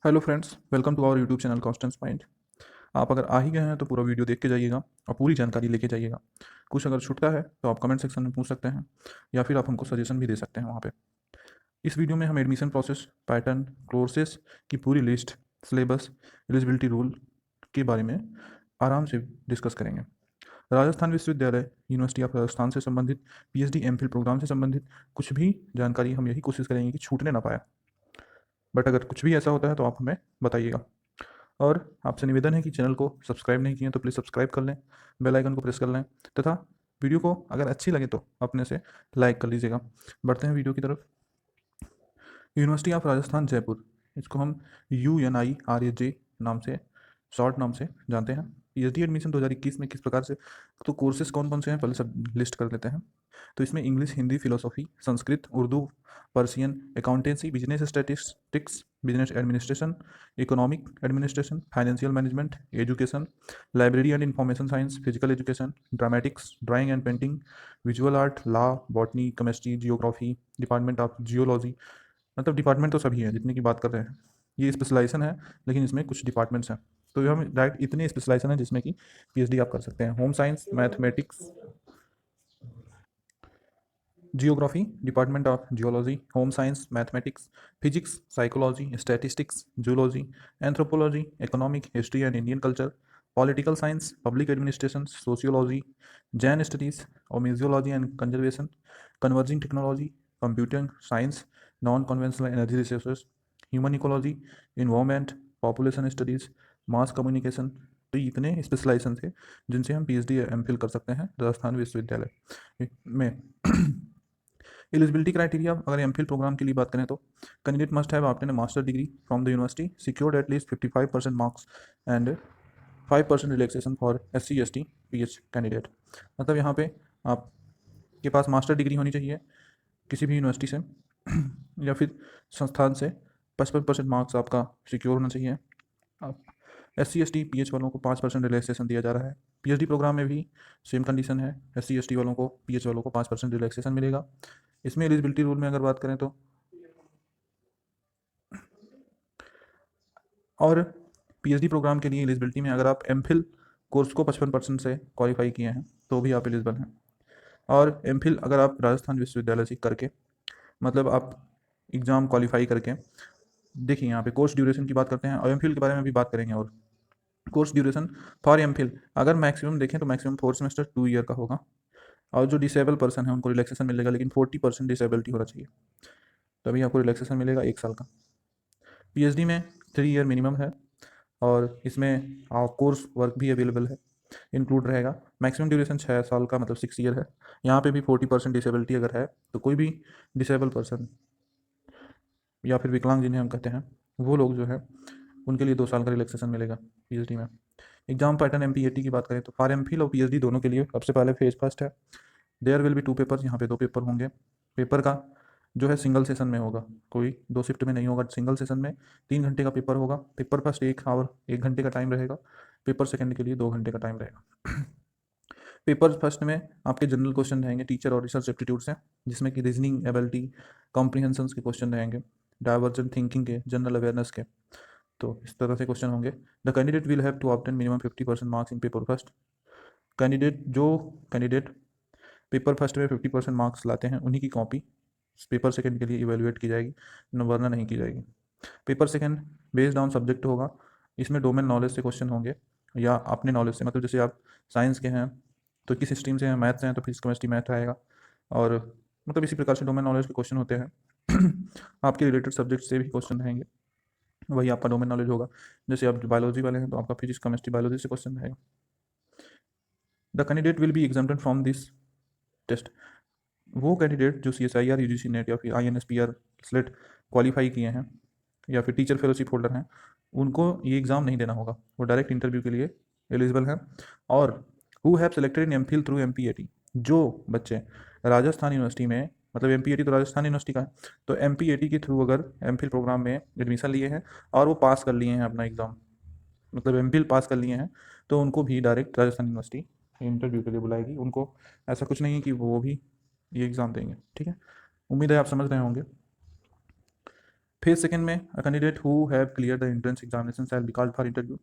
Hello friends, welcome to our YouTube channel Constance mind. आप अगर आ ही गए हैं तो पूरा वीडियो देख के जाइएगा और पूरी जानकारी लेके जाइएगा। कुछ अगर छूटता है तो आप कमेंट सेक्शन में पूछ सकते हैं या फिर आप हमको सजेशन भी दे सकते हैं वहाँ पे। इस वीडियो में हम एडमिशन प्रोसेस, पैटर्न, कोर्सेज की पूरी लिस्ट, सिलेबस, एलिजिबिलिटी रूल के बारे में आराम से डिस्कस करेंगे। राजस्थान विश्वविद्यालय, यूनिवर्सिटी ऑफ राजस्थान से संबंधित पीएचडी एमफिल प्रोग्राम से संबंधित कुछ भी जानकारी हम यही कोशिश करेंगे कि छूटने ना पाए। बट अगर कुछ भी ऐसा होता है तो आप हमें बताइएगा। और आपसे निवेदन है कि चैनल को सब्सक्राइब नहीं किए तो प्लीज़ सब्सक्राइब कर लें, बेल आइकन को प्रेस कर लें तथा वीडियो को अगर अच्छी लगे तो अपने से लाइक कर लीजिएगा। बढ़ते हैं वीडियो की तरफ। यूनिवर्सिटी ऑफ राजस्थान जयपुर, इसको हम UNIRAJ नाम से, शॉर्ट नाम से जानते हैं। पीएचडी एडमिशन 2021 में किस प्रकार से, तो कोर्सेज कौन कौन से हैं पहले सब लिस्ट कर लेते हैं। तो इसमें English, Hindi, philosophy, Sanskrit, Urdu, Persian, accountancy, business statistics, business administration, economic administration, financial management, education, library and information science, physical education, dramatics, drawing and painting, visual art, law, botany, chemistry, geography, department of geology. मतलब department तो सभी हैं जितने की बात कर रहे हैं, ये स्पेशलाइजेशन है, लेकिन इसमें कुछ डिपार्टमेंट्स हैं। तो ये हम डायरेक्ट इतने स्पेशलाइजेशन हैं जिसमें कि पीएचडी आप कर सकते हैं। Home science, mathematics, geography, department of geology, home science, mathematics, physics, psychology, statistics, zoology, anthropology, economic, history and Indian culture, political science, public administration, sociology, Jain studies और museology and conservation, converging technology, computing science, non conventional energy resources, human ecology, environment, population studies, mass communication. तो ये इतने specialisation थे जिनसे हम PhD MPhil कर सकते हैं राजस्थान विश्वविद्यालय में। एलिजिबिलिटी क्राइटेरिया, अगर एमफिल प्रोग्राम के लिए बात करें तो candidate must have obtain a master degree from the university, secured at least 55% marks and 5% relaxation for SC ST PH candidate. मतलब यहाँ पे आपके पास मास्टर डिग्री होनी चाहिए किसी भी यूनिवर्सिटी से या फिर संस्थान से, 55% मार्क्स आपका सिक्योर होना चाहिए। आप SC ST PH वालों को 5% रिलैक्सेशन दिया जा रहा है। पीएचडी प्रोग्राम में भी सेम कंडीशन है, SC ST वालों को, PH वालों को 5% रिलैक्सेशन मिलेगा। इसमें एलिजिबिलिटी रूल में अगर बात करें तो, और पीएचडी प्रोग्राम के लिए एलिजिबिलिटी में अगर आप एमफिल कोर्स को 55% से क्वालिफाई किए हैं तो भी आप एलिजिबल हैं। और एमफिल अगर आप राजस्थान विश्वविद्यालय से करके, मतलब आप एग्ज़ाम क्वालिफाई करके, देखिए यहाँ पे कोर्स ड्यूरेशन की बात करते हैं और एमफिल के बारे में भी बात करेंगे। और कोर्स ड्यूरेशन फॉर एमफिल अगर मैक्सिमम देखें तो मैक्सिमम 4 सेमेस्टर 2 ईयर का होगा। और जो डिसेबल पर्सन है उनको रिलैक्सेशन मिलेगा, लेकिन 40% डिसेबिलिटी होना चाहिए, तभी आपको रिलैक्सेशन मिलेगा 1 साल का। पीएचडी में 3 ईयर मिनिमम है और इसमें कोर्स वर्क भी अवेलेबल है, इंक्लूड रहेगा। मैक्सिमम ड्यूरेशन 6 साल का, मतलब 6 ईयर है। यहाँ पे भी 40% डिसेबिलिटी अगर है तो कोई भी डिसेबल पर्सन या फिर विकलांग जिन्हें हम कहते हैं, वो लोग जो है उनके लिए 2 साल का रिलैक्सेशन मिलेगा पीएचडी में। एग्जाम पैटर्न एमपीएटी की बात करें तो फॉर एमफिल और पीएचडी दोनों के लिए सबसे पहले फेज फर्स्ट है। देयर विल बी 2 पेपर्स, यहाँ पे 2 पेपर होंगे। पेपर का जो है सिंगल सेशन में होगा, कोई 2 शिफ्ट में नहीं होगा, सिंगल सेशन में 3 घंटे का पेपर होगा। पेपर फर्स्ट 1 आवर 1 घंटे का टाइम रहेगा, पेपर सेकंड के लिए 2 घंटे का टाइम रहेगा। पेपर फर्स्ट में आपके जनरल क्वेश्चन रहेंगे टीचर और रिसर्च एप्टीट्यूड से, जिसमें कि रीजनिंग एबिलिटी, कॉम्प्रीहेंशन के क्वेश्चन रहेंगे, डाइवर्जेंट थिंकिंग के, जनरल अवेयरनेस के। तो इस तरह से क्वेश्चन होंगे। The candidate will have to obtain minimum 50% marks in paper first. Candidate paper first में 50% मार्क्स लाते हैं उन्हीं की कॉपी पेपर सेकंड के लिए इवेलुएट की जाएगी, वरना नहीं की जाएगी। Paper second based on subject होगा, इसमें डोमेन नॉलेज से क्वेश्चन होंगे या अपने नॉलेज से, मतलब जैसे आप साइंस के हैं तो किस स्ट्रीम से हैं, मैथ से हैं तो फिजिक्स केमिस्ट्री मैथ आएगा। और मतलब इसी प्रकार से डोमेन नॉलेज के क्वेश्चन होते हैं। आपके रिलेटेड सब्जेक्ट से भी क्वेश्चन रहेंगे, वही आपका डोमेन नॉलेज होगा। जैसे आप बायोलॉजी वाले हैं तो आपका फिजिक्स केमिस्ट्री बायोलॉजी से क्वेश्चन रहेगा। The candidate will be exempted from this test. वो कैंडिडेट जो CSIR, UGC नेट या फिर INSPR स्लेट क्वालिफाई किए हैं या फिर टीचर फेलोशिप होल्डर हैं, उनको ये एग्ज़ाम नहीं देना होगा, वो डायरेक्ट इंटरव्यू के लिए एलिजिबल हैं। और who have selected in MPhil through MPAT, जो बच्चे राजस्थान यूनिवर्सिटी में, मतलब MPAT तो राजस्थान यूनिवर्सिटी का है, तो MPAT के थ्रू अगर एमफिल प्रोग्राम में एडमिशन लिए हैं और वो पास कर लिए हैं अपना एग्ज़ाम, मतलब एमफिल पास कर लिए हैं, तो उनको भी डायरेक्ट राजस्थान यूनिवर्सिटी इंटरव्यू के लिए बुलाएगी। उनको ऐसा कुछ नहीं है कि वो भी ये एग्ज़ाम देंगे। ठीक है, उम्मीद है आप समझ रहे होंगे। फेज सेकंड में a candidate who have clear the entrance examination shall be called for interview.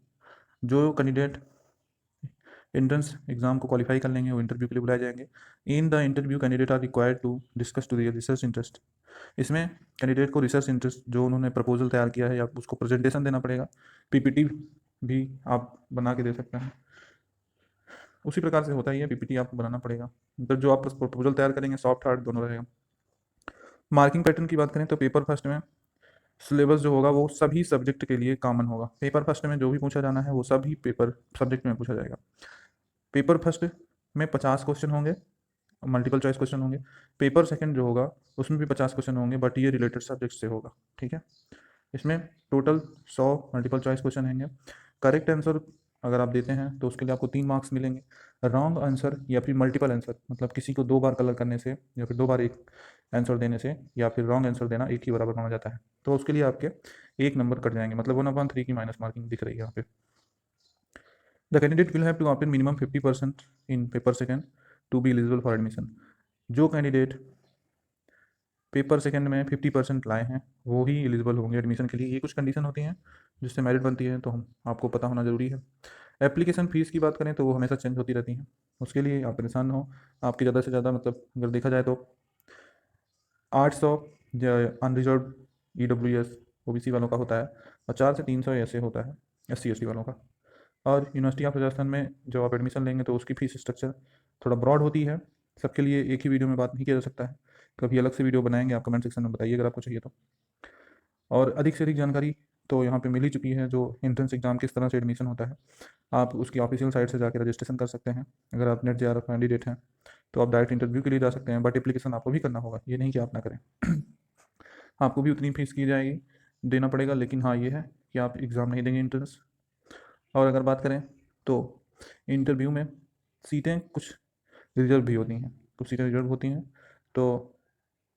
जो कैंडिडेट एंट्रेंस एग्जाम को क्वालिफाई कर लेंगे वो इंटरव्यू के लिए बुलाए जाएंगे। In the interview candidate are required to discuss to their research interest. इसमें कैंडिडेट को रिसर्च इंटरेस्ट जो उन्होंने प्रपोजल तैयार किया है या उसको प्रेजेंटेशन देना पड़ेगा। पीपीटी भी आप बना के दे सकते हैं, उसी प्रकार से होता ही है, पीपीटी आपको बनाना पड़ेगा। तो जो आप प्रपोजल तैयार करेंगे सॉफ्ट हार्ड दोनों रहेगा। मार्किंग पैटर्न की बात करें तो पेपर फर्स्ट में सिलेबस जो होगा वो सभी सब्जेक्ट के लिए कॉमन होगा। पेपर फर्स्ट में जो भी पूछा जाना है वो सभी पेपर सब्जेक्ट में पूछा जाएगा। पेपर फर्स्ट में 50 क्वेश्चन होंगे, मल्टीपल चॉइस क्वेश्चन होंगे। पेपर सेकंड जो होगा उसमें भी 50 क्वेश्चन होंगे, बट ये रिलेटेड सब्जेक्ट से होगा, ठीक है। इसमें टोटल 100 मल्टीपल चॉइस क्वेश्चन होंगे। करेक्ट आंसर अगर आप देते हैं तो उसके लिए आपको 3 मार्क्स मिलेंगे। रॉन्ग आंसर या फिर मल्टीपल आंसर मतलब किसी को 2 बार कलर करने से या फिर 2 बार एक आंसर देने से या फिर रॉन्ग आंसर देना एक ही बराबर माना जाता है, तो उसके लिए आपके 1 नंबर कट जाएंगे, मतलब 1/3 की माइनस मार्किंग दिख रही है यहाँ पे। The candidate will have to obtain minimum 50% in paper second to be eligible for admission. जो कैंडिडेट पेपर सेकंड में 50% लाए हैं वो ही एलिजिबल होंगे एडमिशन के लिए। ये कुछ कंडीशन होती हैं जिससे मेरिट बनती है, तो हम आपको पता होना ज़रूरी है। एप्लीकेशन फ़ीस की बात करें तो वो हमेशा चेंज होती रहती हैं, उसके लिए आप परेशान ना हो। आपकी ज़्यादा से ज़्यादा मतलब अगर देखा जाए तो 800 अनरिजर्व EWS OBC वालों का होता है और 400 से 300 ऐसे होता है SC ST वालों का। और यूनिवर्सिटी ऑफ राजस्थान में जब आप एडमिशन लेंगे तो उसकी फ़ीस स्ट्रक्चर थोड़ा ब्रॉड होती है, सबके लिए एक ही वीडियो में बात नहीं किया जा सकता है। कभी अलग से वीडियो बनाएंगे, आप कमेंट सेक्शन में बताइए अगर आपको चाहिए तो। और अधिक से अधिक जानकारी तो यहाँ पे मिल ही चुकी है, जो एंट्रेंस एग्ज़ाम किस तरह से एडमिशन होता है आप उसकी ऑफिशियल साइट से जाकर रजिस्ट्रेशन कर सकते हैं। अगर आप नेट JRF कैंडिडेट हैं तो आप डायरेक्ट इंटरव्यू के लिए जा सकते हैं, बट एप्लीकेशन आपको भी करना होगा, ये नहीं कि आप ना करें। आपको भी उतनी फीस की जाएगी, देना पड़ेगा, लेकिन हाँ ये है कि आप एग्ज़ाम नहीं देंगे एंट्रेंस। और अगर बात करें तो इंटरव्यू में सीटें कुछ रिजर्व भी होती हैं, कुछ सीटें रिजर्व होती हैं, तो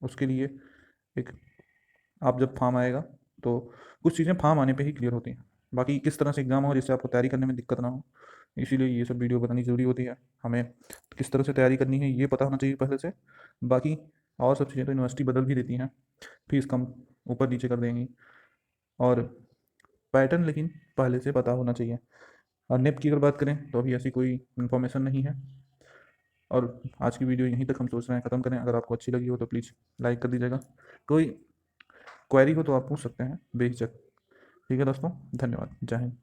उसके लिए एक आप जब फॉर्म आएगा तो कुछ चीज़ें फॉर्म आने पे ही क्लियर होती हैं। बाकी किस तरह से एग्ज़ाम हो जिससे आपको तैयारी करने में दिक्कत ना हो, इसीलिए ये सब वीडियो बनानी ज़रूरी होती है। हमें किस तरह से तैयारी करनी है ये पता होना चाहिए पहले से। बाकी और सब चीज़ें तो यूनिवर्सिटी बदल भी देती हैं, फीस कम ऊपर नीचे कर देंगी, और पैटर्न लेकिन पहले से पता होना चाहिए। और नेप की अगर बात करें तो अभी ऐसी कोई इन्फॉर्मेशन नहीं है। और आज की वीडियो यहीं तक हम सोच रहे हैं ख़त्म करें। अगर आपको अच्छी लगी हो तो प्लीज़ लाइक कर दीजिएगा। कोई क्वेरी हो तो आप पूछ सकते हैं बेहिचक। ठीक है दोस्तों, धन्यवाद, जय हिंद।